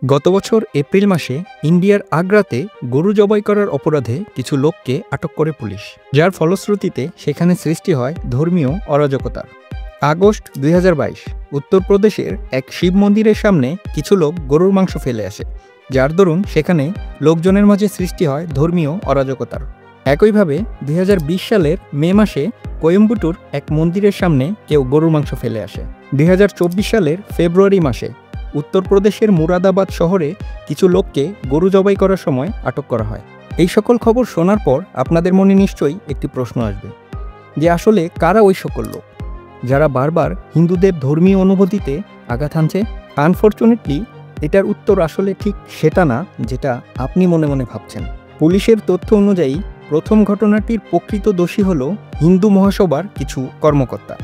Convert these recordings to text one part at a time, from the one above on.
গত বছর এপ্রিল মাসে ইন্ডিয়ার আগ্রাতে গরু জবাই করার অপরাধে কিছু লোককে আটক করে পুলিশ, যার ফলশ্রুতিতে সেখানে সৃষ্টি হয় ধর্মীয় অরাজকতার। আগস্ট 2022 উত্তরপ্রদেশের এক শিব মন্দিরের সামনে কিছু লোক গরুর মাংস ফেলে আসে, যার দরুন সেখানে লোকজনের মাঝে সৃষ্টি হয় ধর্মীয় অরাজকতার। একইভাবে 2020 সালের মে মাসে কোয়েম্বাটুর এক মন্দিরের সামনে কেউ গরুর মাংস ফেলে আসে। 2024 সালের ফেব্রুয়ারি মাসে উত্তরপ্রদেশের মুরাদাবাদ শহরে কিছু লোককে গরু জবাই করার সময় আটক করা হয়। এই সকল খবর শোনার পর আপনাদের মনে নিশ্চয়ই একটি প্রশ্ন আসবে যে আসলে কারা ওই সকল লোক যারা বারবার হিন্দুদের ধর্মীয় অনুভূতিতে আঘাত হানছে। আনফর্চুনেটলি এটার উত্তর আসলে ঠিক সেটা না যেটা আপনি মনে মনে ভাবছেন। পুলিশের তথ্য অনুযায়ী প্রথম ঘটনাটির প্রকৃত দোষী হল হিন্দু মহাসভার কিছু কর্মকর্তা,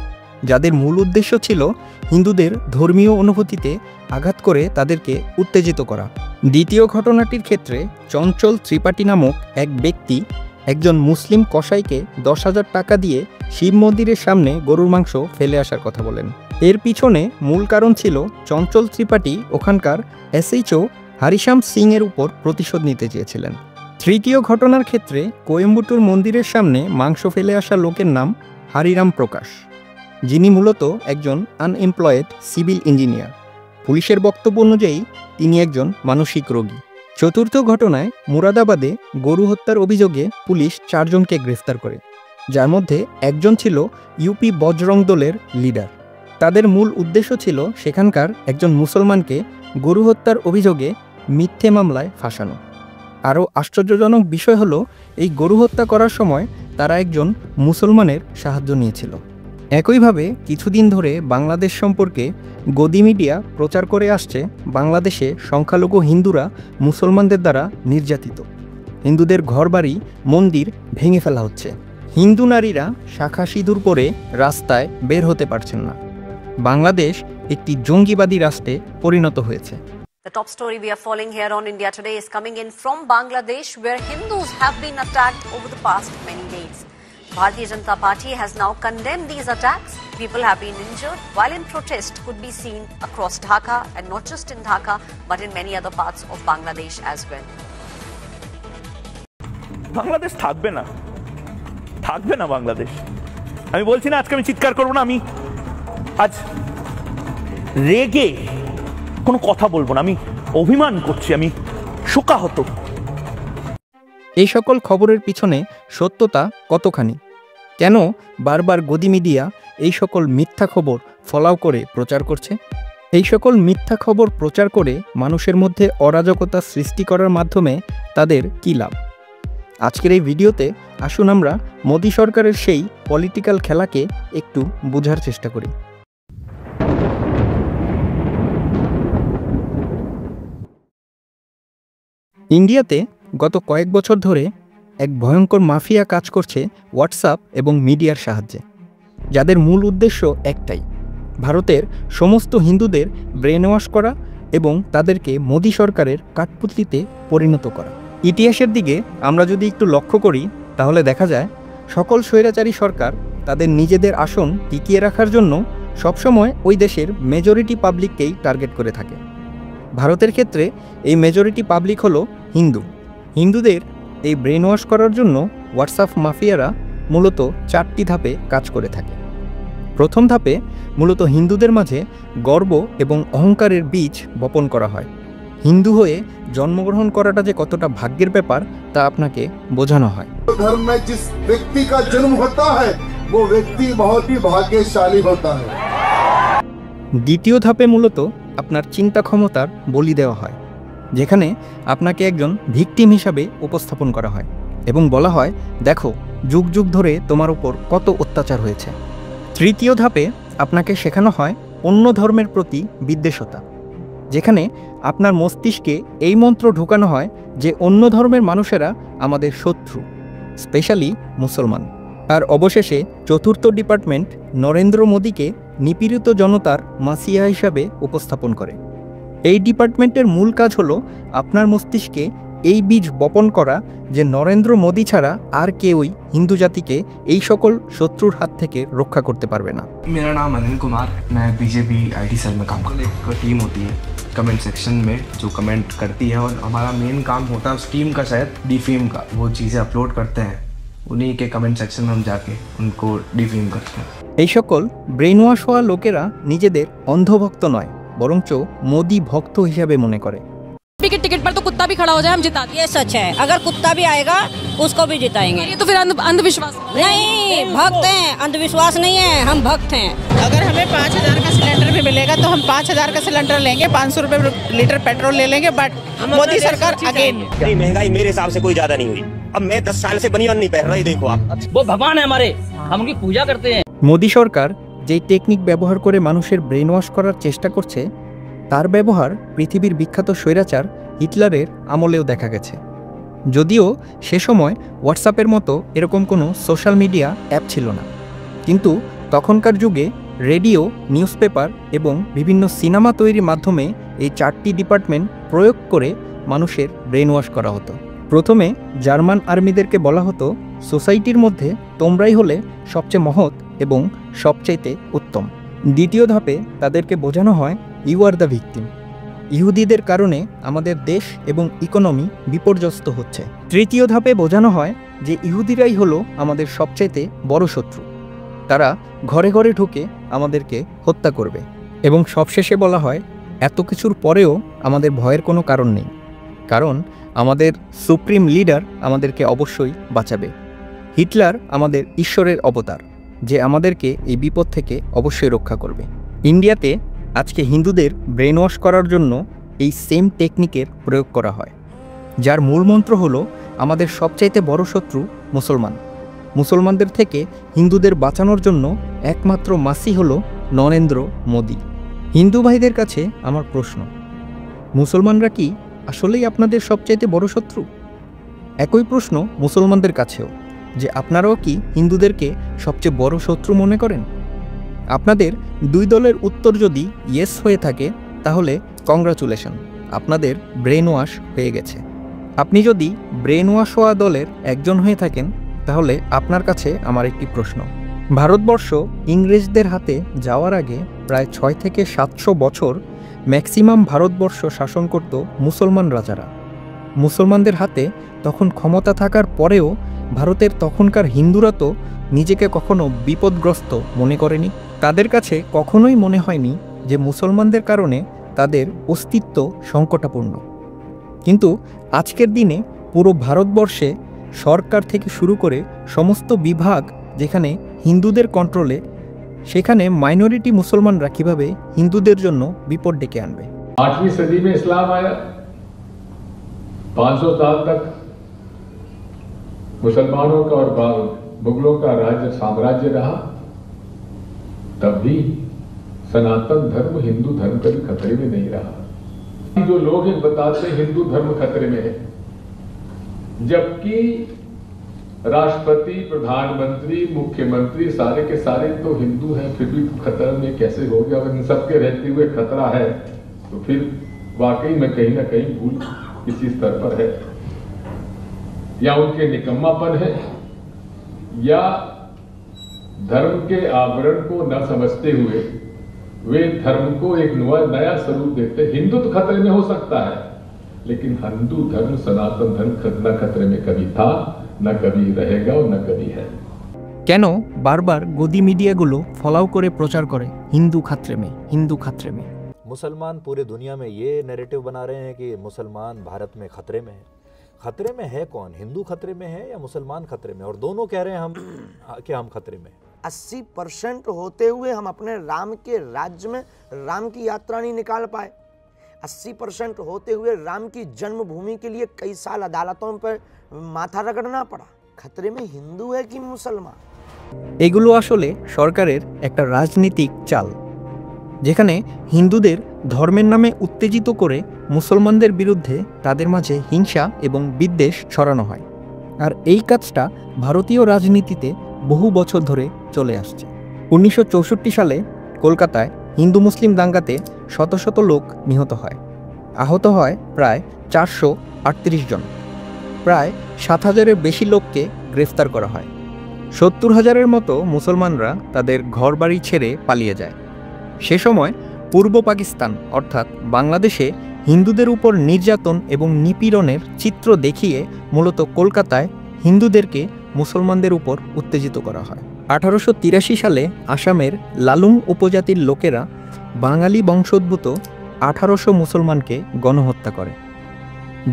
যাদের মূল উদ্দেশ্য ছিল হিন্দুদের ধর্মীয় অনুভূতিতে আঘাত করে তাদেরকে উত্তেজিত করা। দ্বিতীয় ঘটনাটির ক্ষেত্রে চঞ্চল ত্রিপাঠী নামক এক ব্যক্তি একজন মুসলিম কসাইকে 10,000 টাকা দিয়ে শিব মন্দিরের সামনে গরুর মাংস ফেলে আসার কথা বলেন। এর পিছনে মূল কারণ ছিল চঞ্চল ত্রিপাঠী ওখানকার SHO হরিশ্যাম সিং এর উপর প্রতিশোধ নিতে চেয়েছিলেন। তৃতীয় ঘটনার ক্ষেত্রে কোয়েম্বাটুর মন্দিরের সামনে মাংস ফেলে আসা লোকের নাম হরিরাম প্রকাশ, যিনি মূলত একজন আনএমপ্লয়েড সিভিল ইঞ্জিনিয়ার। পুলিশের বক্তব্য অনুযায়ী তিনি একজন মানসিক রোগী। চতুর্থ ঘটনায় মুরাদাবাদে গরু হত্যার অভিযোগে পুলিশ 4 জনকে গ্রেফতার করে, যার মধ্যে একজন ছিল ইউপি বজরং দলের লিডার। তাদের মূল উদ্দেশ্য ছিল সেখানকার একজন মুসলমানকে গরু হত্যার অভিযোগে মিথ্যে মামলায় ফাঁসানো। আরও আশ্চর্যজনক বিষয় হলো এই গরু হত্যা করার সময় তারা একজন মুসলমানের সাহায্য নিয়েছিল। একইভাবে কিছুদিন ধরে বাংলাদেশ সম্পর্কে গদি মিডিয়া প্রচার করে আসছে বাংলাদেশে সংখ্যালঘু হিন্দুরা মুসলমানদের দ্বারা নির্যাতিত, হিন্দুদের ঘরবাড়ি মন্দির ভেঙে ফেলা হচ্ছে, হিন্দু নারীরা শাখা সিঁদুর পরে রাস্তায় বের হতে পারছেন না। বাংলাদেশ একটি জঙ্গিবাদী রাষ্ট্রে পরিণত হয়েছে। The top story we are following here on India Today is coming in from Bangladesh, where Hindus have been attacked over the past many days. Bharatiya Janata Party has now condemned these attacks. People have been injured, while in protest could be seen across Dhaka, and not just in Dhaka, but in many other parts of Bangladesh as well. Bangladesh থাকবে না বাংলাদেশ। আমি বলছি না আজকে আমি চিৎকার করবো না, আমি আজ রেগে কোনো কথা বলবো না, আমি অভিমান করছি, আমি শোকাহত। এই সকল খবরের পিছনে সত্যতা কতখানি? কেন বারবার গদি মিডিয়া এই সকল মিথ্যা খবর ফলাও করে প্রচার করছে? এই সকল মিথ্যা খবর প্রচার করে মানুষের মধ্যে অরাজকতা সৃষ্টি করার মাধ্যমে তাদের কী লাভ? আজকের এই ভিডিওতে আসুন আমরা মোদি সরকারের সেই পলিটিক্যাল খেলাকে একটু বোঝার চেষ্টা করি। ইন্ডিয়াতে গত কয়েক বছর ধরে এক ভয়ঙ্কর মাফিয়া কাজ করছে হোয়াটসঅ্যাপ এবং মিডিয়ার সাহায্যে, যাদের মূল উদ্দেশ্য একটাই, ভারতের সমস্ত হিন্দুদের ব্রেন ওয়াশ করা এবং তাদেরকে মোদি সরকারের কাঠপুতলিতে পরিণত করা। ইতিহাসের দিকে আমরা যদি একটু লক্ষ্য করি তাহলে দেখা যায় সকল স্বৈরাচারী সরকার তাদের নিজেদের আসন টিকিয়ে রাখার জন্য সবসময় ওই দেশের মেজরিটি পাবলিককেই টার্গেট করে থাকে। ভারতের ক্ষেত্রে এই মেজরিটি পাবলিক হলো হিন্দুদের এই ব্রেন ওয়াশ করার জন্য হোয়াটসঅ্যাপ মাফিয়ারা মূলত 4টি ধাপে কাজ করে থাকে। প্রথম ধাপে মূলত হিন্দুদের মাঝে গর্ব এবং অহংকারের বীজ বপন করা হয়। হিন্দু হয়ে জন্মগ্রহণ করাটা যে কতটা ভাগ্যের ব্যাপার তা আপনাকে বোঝানো হয়। ধর্ম में जिस व्यक्ति का जन्म होता है वो व्यक्ति बहुत ही भाग्यशाली होता है। দ্বিতীয় ধাপে মূলত আপনার চিন্তা ক্ষমতার বলি দেওয়া হয়, যেখানে আপনাকে একজন ভিকটিম হিসাবে উপস্থাপন করা হয় এবং বলা হয় দেখো যুগ যুগ ধরে তোমার উপর কত অত্যাচার হয়েছে। তৃতীয় ধাপে আপনাকে শেখানো হয় অন্য ধর্মের প্রতি বিদ্বেষতা, যেখানে আপনার মস্তিষ্কে এই মন্ত্র ঢোকানো হয় যে অন্য ধর্মের মানুষেরা আমাদের শত্রু, স্পেশালি মুসলমান। আর অবশেষে চতুর্থ ডিপার্টমেন্ট নরেন্দ্র মোদীকে নিপীড়িত জনতার মাসিয়া হিসাবে উপস্থাপন করে। এই ডিপার্টমেন্টের মূল কাজ হলো আপনার মস্তিষ্কে এই বীজ বপন করা যে নরেন্দ্র মোদী ছাড়া আর কেউই হিন্দু জাতিকে এই সকল শত্রুর হাত থেকে রক্ষা করতে পারবে না। मेरा नाम अनिल कुमार, मैं बीजेपी IT सेल में काम करता हूँ। एक टीम होती है कमेंट सेक्शन में जो कमेंट करती है, और हमारा मेन काम होता है उस टीम का, शायद डिफेम का, वो चीज़ें अपलोड करते हैं, उन्हीं के कमेंट सेक्शन में हम जाके उनको डिफेम करते हैं। এই সকল ব্রেন ওয়াশ হওয়া লোকেরা নিজেদের অন্ধভক্ত নয়, বরঞ্চ মোদি ভক্ত হিসাবে মনে করে। के टिकट पर तो कुत्ता भी खड़ा हो जाए हम जिता दें। ये सच है, अगर कुत्ता भी आएगा उसको भी जिताएंगे। ये तो फिर अंधविश्वास नहीं, भक्त हैं, अंधविश्वास नहीं है, हम भक्त हैं। अगर हमें 5,000 का सिलेंडर भी मिलेगा तो हम 5,000 का सिलेंडर लेंगे, 500 रुपए लीटर पेट्रोल ले लेंगे, बट मोदी सरकार अगेन। महंगाई मेरे हिसाब से कोई ज्यादा नहीं हुई। अब मैं 10 साल से बनियान नहीं पहन रही, देखो आप। वो भगवान है हमारे, हम उनकी पूजा करते हैं। মোদি সরকার যেই টেকনিক ব্যবহার করে মানুষের ব্রেন ওয়াশ করার চেষ্টা করছে, তার ব্যবহার পৃথিবীর বিখ্যাত স্বৈরাচার হিটলারের আমলেও দেখা গেছে। যদিও সে সময় হোয়াটসঅ্যাপের মতো এরকম কোনো সোশ্যাল মিডিয়া অ্যাপ ছিল না, কিন্তু তখনকার যুগে রেডিও, নিউজ পেপার এবং বিভিন্ন সিনেমা তৈরির মাধ্যমে এই 4টি ডিপার্টমেন্ট প্রয়োগ করে মানুষের ব্রেন ওয়াশ করা হতো। প্রথমে জার্মান আর্মিদেরকে বলা হতো, সোসাইটির মধ্যে তোমরাই হলে সবচেয়ে মহৎ এবং সবচাইতে উত্তম। দ্বিতীয় ধাপে তাদেরকে বোঝানো হয়, ইউ আর দ্য ভিকটিম, ইহুদিদের কারণে আমাদের দেশ এবং ইকোনমি বিপর্যস্ত হচ্ছে। তৃতীয় ধাপে বোঝানো হয় যে ইহুদিরাই হলো আমাদের সবচাইতে বড় শত্রু, তারা ঘরে ঘরে ঢুকে আমাদেরকে হত্যা করবে। এবং সবশেষে বলা হয়, এত কিছুর পরেও আমাদের ভয়ের কোনো কারণ নেই, কারণ আমাদের সুপ্রিম লিডার আমাদেরকে অবশ্যই বাঁচাবে। হিটলার আমাদের ঈশ্বরের অবতার, যে আমাদেরকে এই বিপদ থেকে অবশ্যই রক্ষা করবে। ইন্ডিয়াতে আজকে হিন্দুদের ব্রেন ওয়াশ করার জন্য এই সেম টেকনিকের প্রয়োগ করা হয়, যার মূল মন্ত্র হলো আমাদের সবচাইতে বড় শত্রু মুসলমান। মুসলমানদের থেকে হিন্দুদের বাঁচানোর জন্য একমাত্র মাসি হলো নরেন্দ্র মোদি। হিন্দু ভাইদের কাছে আমার প্রশ্ন, মুসলমানরা কি আসলেই আপনাদের সবচাইতে বড় শত্রু? একই প্রশ্ন মুসলমানদের কাছেও, যে আপনারাও কি হিন্দুদেরকে সবচেয়ে বড় শত্রু মনে করেন? আপনাদের দুই দলের উত্তর যদি ইয়েস হয়ে থাকে, তাহলে কংগ্রাচুলেশন, আপনাদের ব্রেন ওয়াশ হয়ে গেছে। আপনি যদি ব্রেন ওয়াশ হওয়া দলের একজন হয়ে থাকেন, তাহলে আপনার কাছে আমার একটি প্রশ্ন। ভারতবর্ষ ইংরেজদের হাতে যাওয়ার আগে প্রায় 6 থেকে 700 বছর ম্যাক্সিমাম ভারতবর্ষ শাসন করত মুসলমান রাজারা। মুসলমানদের হাতে তখন ক্ষমতা থাকার পরেও ভারতের তখনকার হিন্দুরা তো নিজেকে কখনো বিপদগ্রস্ত মনে করেনি। তাদের কাছে কখনোই মনে হয়নি যে মুসলমানদের কারণে তাদের অস্তিত্ব সংকটাপন্ন। কিন্তু আজকের দিনে পুরো ভারতবর্ষে সরকার থেকে শুরু করে সমস্ত বিভাগ যেখানে হিন্দুদের কন্ট্রোলে, সেখানে মাইনরিটি মুসলমানরা কিভাবে হিন্দুদের জন্য বিপদ ডেকে আনবে। 8वीं सदी में इस्लाम आया, 500 साल तक मुसलमानों का और मुगलों का राज्य साम्राज्य रहा, तब भी सनातन धर्म हिंदू धर्म कभी खतरे में नहीं रहा। जो लोग बताते हिंदू धर्म खतरे में है, जबकि राष्ट्रपति, प्रधानमंत्री, मुख्यमंत्री सारे के सारे तो हिंदू हैं, फिर भी खतरे में कैसे हो गया? अगर इन सबके रहते हुए खतरा है तो फिर वाकई में कहीं ना कहीं भूल किसी स्तर पर है, या उनके निकम्मापन है, या धर्म के आवरण को न समझते हुए वे धर्म को एक नया स्वरूप देते। हिंदू तो खतरे में हो सकता है, लेकिन हिंदू धर्म, सनातन धर्म न खतरे में कभी था, न कभी रहेगा और न कभी है। কেন বারবার গদি মিডিয়াগুলো ফলাও করে প্রচার করে হিন্দু খাতরে মে, হিন্দু খাতরে মে? मुसलमान पूरे दुनिया में ये नैरेटिव बना रहे हैं कि मुसलमान भारत में खतरे में है। खतरे में है कौन? हिंदू खतरे में है या मुसलमान खतरे में? और दोनों कह रहे हैं हम कि हम खतरे में। 80% होते हुए हम अपने राम के राज्य में राम की यात्रा नहीं निकाल पाए। 80% होते हुए राम की जन्मभूमि के लिए कई साल अदालतों पर माथा रगड़ना पड़ा। खतरे में हिंदू है कि मुसलमान? এগুলো আসলে সরকারের একটা রাজনৈতিক চাল, যেখানে হিন্দুদের ধর্মের নামে উত্তেজিত করে মুসলমানদের বিরুদ্ধে তাদের মাঝে হিংসা এবং বিদ্বেষ ছড়ানো হয়। আর এই কাজটা ভারতীয় রাজনীতিতে বহু বছর ধরে চলে আসছে। 1964 সালে কলকাতায় হিন্দু মুসলিম দাঙ্গাতে শত শত লোক নিহত হয়, আহত হয় প্রায় 438 জন, প্রায় 7,000-এর বেশি লোককে গ্রেফতার করা হয়। 70,000-এর মতো মুসলমানরা তাদের ঘরবাড়ি ছেড়ে পালিয়ে যায়। সে সময় পূর্ব পাকিস্তান অর্থাৎ বাংলাদেশে হিন্দুদের উপর নির্যাতন এবং নিপীড়নের চিত্র দেখিয়ে মূলত কলকাতায় হিন্দুদেরকে মুসলমানদের উপর উত্তেজিত করা হয়। 1883 সালে আসামের লালুং উপজাতির লোকেরা বাঙালি বংশোদ্ভূত 1800 মুসলমানকে গণহত্যা করে,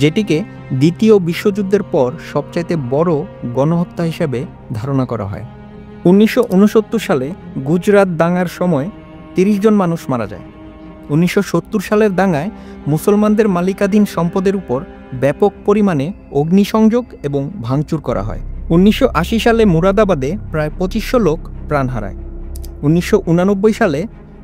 যেটিকে দ্বিতীয় বিশ্বযুদ্ধের পর সবচাইতে বড় গণহত্যা হিসেবে ধারণা করা হয়। 1969 সালে গুজরাট দাঙ্গার সময় 30 জন মানুষ মারা যায়। 1970 সালের দাঙ্গায় মুসলমানদের মালিকাধীন সম্পদের উপর ব্যাপক পরিমাণে অগ্নিসংযোগ এবং ভাঙচুর করা হয়। 1980 সালে মুরাদাবাদে প্রায় 2500 লোক প্রাণ হারায়। 1989 সালে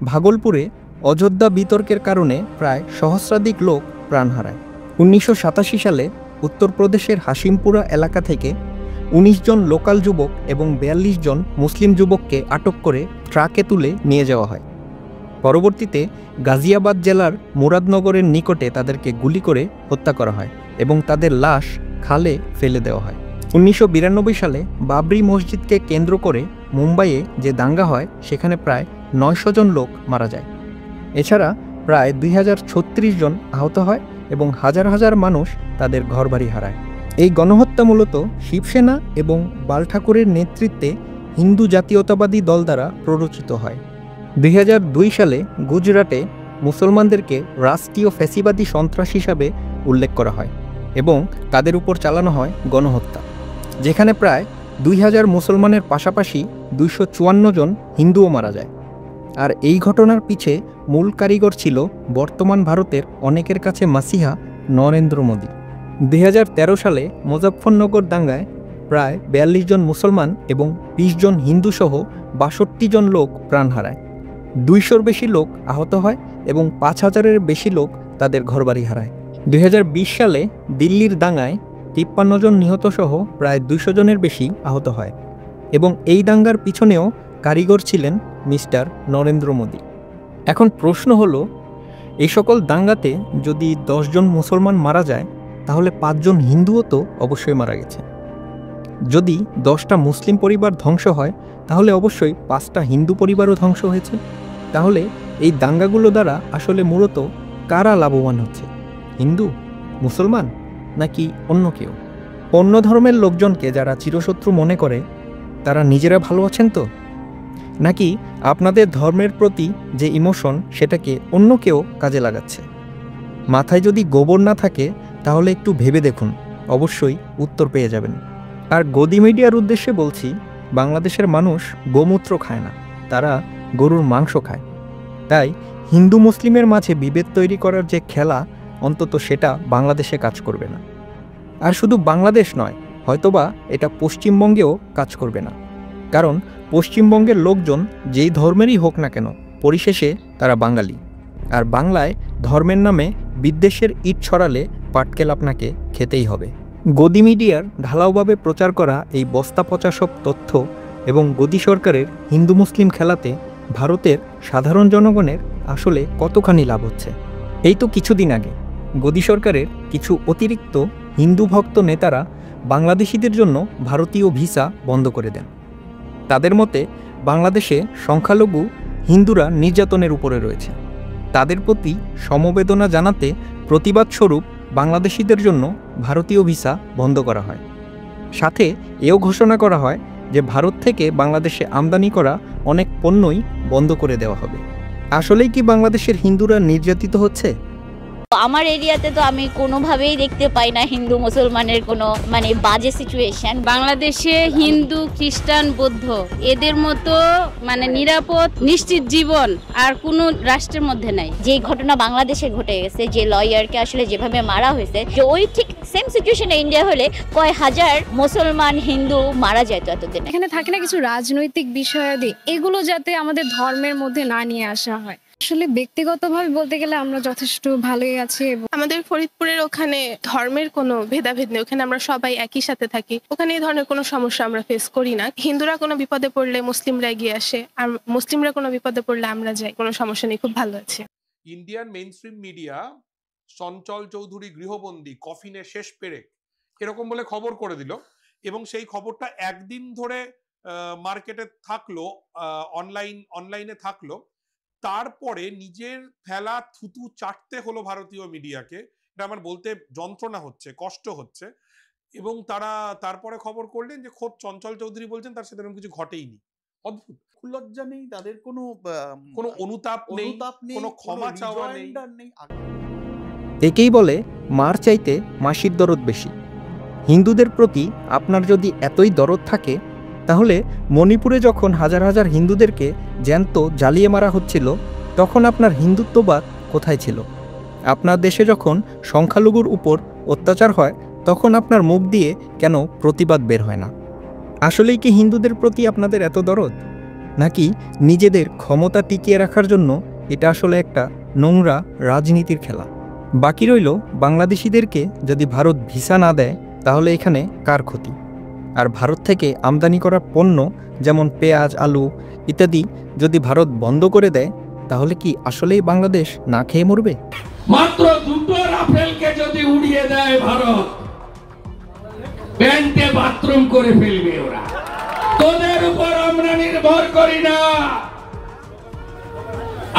ভাগলপুরে অযোধ্যা বিতর্কের কারণে প্রায় সহস্রাধিক লোক প্রাণ হারায়। 1987 সালে উত্তরপ্রদেশের হাসিমপুরা এলাকা থেকে 19 জন লোকাল যুবক এবং 42 জন মুসলিম যুবককে আটক করে ট্রাকে তুলে নিয়ে যাওয়া হয়। পরবর্তীতে গাজিয়াবাদ জেলার মুরাদনগরের নিকটে তাদেরকে গুলি করে হত্যা করা হয় এবং তাদের লাশ খালে ফেলে দেওয়া হয়। 1992 সালে বাবরি মসজিদকে কেন্দ্র করে মুম্বাইয়ে যে দাঙ্গা হয় সেখানে প্রায় 900 জন লোক মারা যায়। এছাড়া প্রায় 2036 জন আহত হয় এবং হাজার হাজার মানুষ তাদের ঘরবাড়ি হারায়। এই গণহত্যা মূলত শিবসেনা এবং বাল ঠাকুরের নেতৃত্বে হিন্দু জাতীয়তাবাদী দল দ্বারা প্ররোচিত হয়। 2002 সালে গুজরাটে মুসলমানদেরকে রাষ্ট্রীয় ফ্যাসিবাদী সন্ত্রাস হিসাবে উল্লেখ করা হয় এবং তাদের উপর চালানো হয় গণহত্যা, যেখানে প্রায় 2000 মুসলমানের পাশাপাশি 254 জন হিন্দুও মারা যায়। আর এই ঘটনার পিছে মূল কারিগর ছিল বর্তমান ভারতের অনেকের কাছে মাসিহা নরেন্দ্র মোদী। 2013 সালে মুজফ্ফরনগর দাঙ্গায় প্রায় 42 জন মুসলমান এবং 20 জন হিন্দু সহ 62 জন লোক প্রাণ হারায়। 200-র বেশি লোক আহত হয় এবং 5000-এর বেশি লোক তাদের ঘরবাড়ি হারায়। 2020 সালে দিল্লির দাঙ্গায় 53 জন নিহত সহ প্রায় 200 জনের বেশি আহত হয় এবং এই দাঙ্গার পিছনেও কারিগর ছিলেন মিস্টার নরেন্দ্র মোদী। এখন প্রশ্ন হলো, এই সকল দাঙ্গাতে যদি 10 জন মুসলমান মারা যায় তাহলে 5 জন হিন্দুও তো অবশ্যই মারা গেছে। যদি 10টা মুসলিম পরিবার ধ্বংস হয় তাহলে অবশ্যই 5টা হিন্দু পরিবারও ধ্বংস হয়েছে। তাহলে এই দাঙ্গাগুলো দ্বারা আসলে মূলত কারা লাভবান হচ্ছে, হিন্দু, মুসলমান নাকি অন্য কেউ? অন্য ধর্মের লোকজনকে যারা চিরশত্রু মনে করে তারা নিজেরা ভালো আছেন তো, নাকি আপনাদের ধর্মের প্রতি যে ইমোশন সেটাকে অন্য কেউ কাজে লাগাচ্ছে? মাথায় যদি গোবর না থাকে তাহলে একটু ভেবে দেখুন, অবশ্যই উত্তর পেয়ে যাবেন। আর গদি মিডিয়ার উদ্দেশ্যে বলছি, বাংলাদেশের মানুষ গোমূত্র খায় না, তারা গরুর মাংস খায়। তাই হিন্দু মুসলিমের মাঝে বিভেদ তৈরি করার যে খেলা, অন্তত সেটা বাংলাদেশে কাজ করবে না। আর শুধু বাংলাদেশ নয়, হয়তোবা এটা পশ্চিমবঙ্গেও কাজ করবে না, কারণ পশ্চিমবঙ্গের লোকজন যেই ধর্মেরই হোক না কেন, পরিশেষে তারা বাঙালি। আর বাংলায় ধর্মের নামে বিদ্বেষের ইট ছড়ালে পাটকেল আপনাকে খেতেই হবে। গদি মিডিয়ার ঢালাওভাবে প্রচার করা এই বস্তা পচা সব তথ্য এবং গদি সরকারের হিন্দু মুসলিম খেলাতে ভারতের সাধারণ জনগণের আসলে কতখানি লাভ হচ্ছে? এই তো কিছুদিন আগে গদি সরকারের কিছু অতিরিক্ত হিন্দু ভক্ত নেতারা বাংলাদেশিদের জন্য ভারতীয় ভিসা বন্ধ করে দেন। তাদের মতে বাংলাদেশে সংখ্যালঘু হিন্দুরা নির্যাতনের উপরে রয়েছে। তাদের প্রতি সমবেদনা জানাতে প্রতিবাদস্বরূপ বাংলাদেশিদের জন্য ভারতীয় ভিসা বন্ধ করা হয়। সাথে এও ঘোষণা করা হয় যে ভারত থেকে বাংলাদেশে আমদানি করা অনেক পণ্যই বন্ধ করে দেওয়া হবে। আসলেই কি বাংলাদেশের হিন্দুরা নির্যাতিত হচ্ছে? আমার এরিয়াতে তো আমি কোনোভাবেই দেখতে পাই না হিন্দু মুসলমানের কোনো বাজে সিচুয়েশন। বাংলাদেশে হিন্দু খ্রিস্টান বৌদ্ধ এদের মতো নিরাপদ নিশ্চিত জীবন আর কোনো রাষ্ট্রের মধ্যে নাই। যে ঘটনা বাংলাদেশে ঘটে গেছে, যে লয়ারকে আসলে যেভাবে মারা হয়েছে, যে ওই ঠিক সেম সিচুয়েশনে ইন্ডিয়া হলে কয় হাজার মুসলমান হিন্দু মারা যেত এতদিন। এখানে থাকে না কিছু রাজনৈতিক বিষয়াদি, এগুলো যাতে আমাদের ধর্মের মধ্যে না নিয়ে আসা হয়। আসলে ব্যক্তিগতভাবে বলতে গেলে আমরা যথেষ্ট ভালোই আছি। আমাদের ফরিদপুরের ওখানে ধর্মের কোনো ভেদাভেদ নেই, ওখানে আমরা সবাই একই সাথে থাকি, ওখানে এই ধরনের কোনো সমস্যা আমরা ফেস করি না। হিন্দুরা কোনো বিপদে পড়লে মুসলিমরা এগিয়ে আসে, আর মুসলিমরা কোনো বিপদে পড়লে আমরা যাই, কোনো সমস্যা নেই, খুব ভালো আছে। Indian mainstream media Chanchal Chowdhury গৃহবন্দী, কফিনের শেষ পেরেক, এরকম বলে খবর করে দিল এবং সেই খবরটা একদিন ধরে মার্কেটে থাকলো, অনলাইনে থাকলো। তারপরে নিজের ফেলা থুতু চাটতে হলো ভারতীয় মিডিয়াকে, এটা আমার বলতে যন্ত্রণা হচ্ছে, কষ্ট হচ্ছে। এবং তারা তারপরে খবর করলেন যে খোদ চঞ্চল চৌধুরী বলছেন তার সাথে এরকম কিছু ঘটেইনি। অদ্ভুত, লজ্জা নেই তাদের, কোনো অনুতাপ নেই, কোনো ক্ষমা চাওয়া নেই। একেই বলে মার চাইতে মাসির দরদ বেশি। হিন্দুদের প্রতি আপনার যদি এতই দরদ থাকে, তাহলে মণিপুরে যখন হাজার হাজার হিন্দুদেরকে জ্যান্ত জ্বালিয়ে মারা হচ্ছিল, তখন আপনার হিন্দুত্ববাদ কোথায় ছিল? আপনার দেশে যখন সংখ্যালঘুর উপর অত্যাচার হয়, তখন আপনার মুখ দিয়ে কেন প্রতিবাদ বের হয় না? আসলেই কি হিন্দুদের প্রতি আপনাদের এত দরদ, নাকি নিজেদের ক্ষমতা টিকিয়ে রাখার জন্য এটা আসলে একটা নোংরা রাজনীতির খেলা? বাকি রইল বাংলাদেশিদেরকে যদি ভারত ভিসা না দেয়, তাহলে এখানে কার ক্ষতি? আর ভারত থেকে আমদানি করা পণ্য যেমন পেঁয়াজ, আলু ইত্যাদি যদি ভারত বন্ধ করে দেয়, তাহলে কি আসলেই বাংলাদেশ না খেয়ে মরবে? মাত্র দুটো রাফেলকে যদি উড়িয়ে দেয় ভারত, প্যান্টে বাথরুম করে ফেলবে ওরা। তোদের উপর আমরা নির্ভর করি না,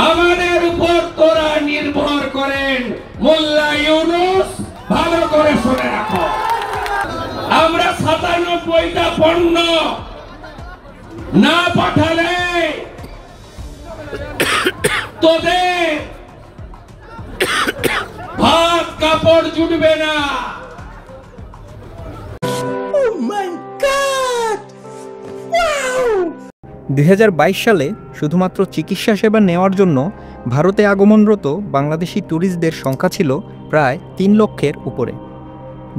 আমাদের উপর তোরা নির্ভর করেন। মোল্লা ইউনূস, ভালো করে শুনে রাখো, আমরা ৯৭টা পণ্য না পাঠালে তোদের ভাত কাপড় জুটবে না। ২০২২ সালে শুধুমাত্র চিকিৎসা সেবা নেওয়ার জন্য ভারতে আগমনরত বাংলাদেশি ট্যুরিস্টদের সংখ্যা ছিল প্রায় ৩ লক্ষের উপরে।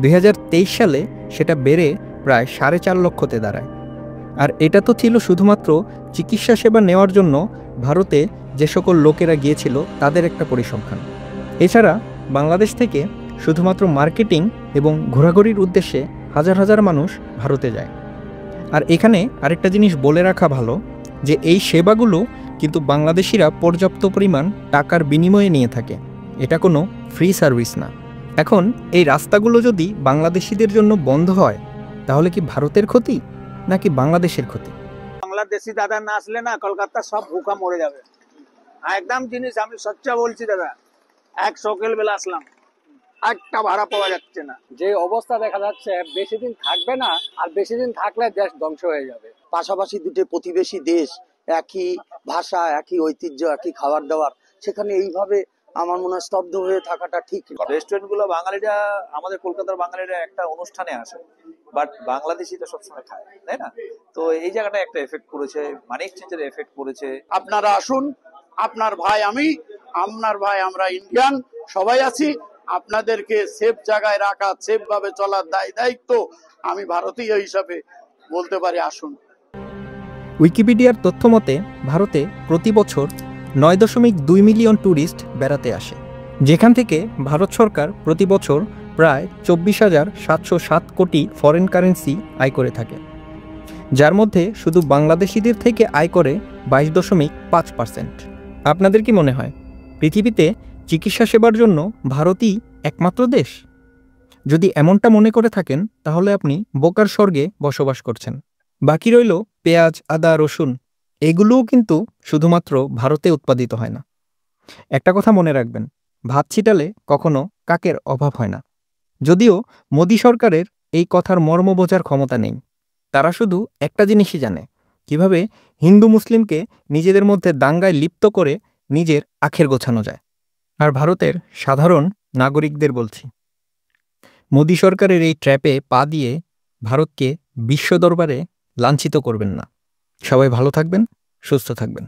২০২৩ সালে সেটা বেড়ে প্রায় ৪.৫ লক্ষতে দাঁড়ায়। আর এটা তো ছিল শুধুমাত্র চিকিৎসা সেবা নেওয়ার জন্য ভারতে যে সকল লোকেরা গিয়েছিল তাদের একটা পরিসংখ্যান। এছাড়া বাংলাদেশ থেকে শুধুমাত্র মার্কেটিং এবং ঘোরাঘুরির উদ্দেশ্যে হাজার হাজার মানুষ ভারতে যায়। আর এখানে আরেকটা জিনিস বলে রাখা ভালো, যে এই সেবাগুলো কিন্তু বাংলাদেশিরা পর্যাপ্ত পরিমাণ টাকার বিনিময়ে নিয়ে থাকে, এটা কোনো ফ্রি সার্ভিস না। এখন এই রাস্তাগুলো যদি বাংলাদেশিদের জন্য বন্ধ হয়, তাহলে কি ভারতের ক্ষতি নাকি বাংলাদেশের ক্ষতি? বাংলাদেশি দাদা না আসলে না কলকাতা সব ভুকা মরে যাবে একদম। জিনিস আমি সচ্চা বলছি দাদা, এক সকাল বেলা আসলাম, একটা ভাড়া পাওয়া যাচ্ছে না। যে অবস্থা দেখা যাচ্ছে বেশি দিন থাকবে না, আর বেশি দিন থাকলে দেশ ধ্বংস হয়ে যাবে। পাশাপাশি দুটো প্রতিবেশী দেশ, একই ভাষা, একই ঐতিহ্য, একই খাবার দাবার, সেখানে এইভাবে আমার মনে হয় স্তব্ধ হয়ে থাকাটা ঠিক। রেস্টুরেন্ট গুলো বাঙালিরা, আমাদের কলকাতার বাঙালিরা একটা অনুষ্ঠানে আসে, বাট বাংলাদেশিটা সবসময় খায়, তাই না? তো এই জায়গাটা একটা এফেক্ট করেছে, মানি এক্সচেঞ্জের এফেক্ট করেছে। আপনারা আসুন, আপনার ভাই আমি, আপনার ভাই আমরা ইন্ডিয়ান সবাই আছি। আপনাদেরকে সেফ জায়গায় রাখা, সেফ ভাবে চলার দায়িত্ব আমি ভারতীয় হিসাবে বলতে পারি, আসুন। উইকিপিডিয়ার তথ্য মতে ভারতে প্রতি বছর ৯.২ মিলিয়ন ট্যুরিস্ট বেড়াতে আসে, যেখান থেকে ভারত সরকার প্রতি বছর প্রায় ২৪,৭০৭ কোটি ফরেন কারেন্সি আয় করে থাকে, যার মধ্যে শুধু বাংলাদেশিদের থেকে আয় করে ২২.৫%। আপনাদের কি মনে হয় পৃথিবীতে চিকিৎসা সেবার জন্য ভারতই একমাত্র দেশ? যদি এমনটা মনে করে থাকেন, তাহলে আপনি বোকার স্বর্গে বসবাস করছেন। বাকি রইল পেঁয়াজ, আদা, রসুন, এগুলোও কিন্তু শুধুমাত্র ভারতে উৎপাদিত হয় না। একটা কথা মনে রাখবেন, ভাত ছিটালে কখনো কাকের অভাব হয় না। যদিও মোদি সরকারের এই কথার মর্ম বোঝার ক্ষমতা নেই, তারা শুধু একটা জিনিসই জানে, কিভাবে হিন্দু মুসলিমকে নিজেদের মধ্যে দাঙ্গায় লিপ্ত করে নিজের আখের গোছানো যায়। আর ভারতের সাধারণ নাগরিকদের বলছি, মোদি সরকারের এই ট্র্যাপে পা দিয়ে ভারতকে বিশ্ব দরবারে লাঞ্ছিত করবেন না। সবাই ভালো থাকবেন, সুস্থ থাকবেন।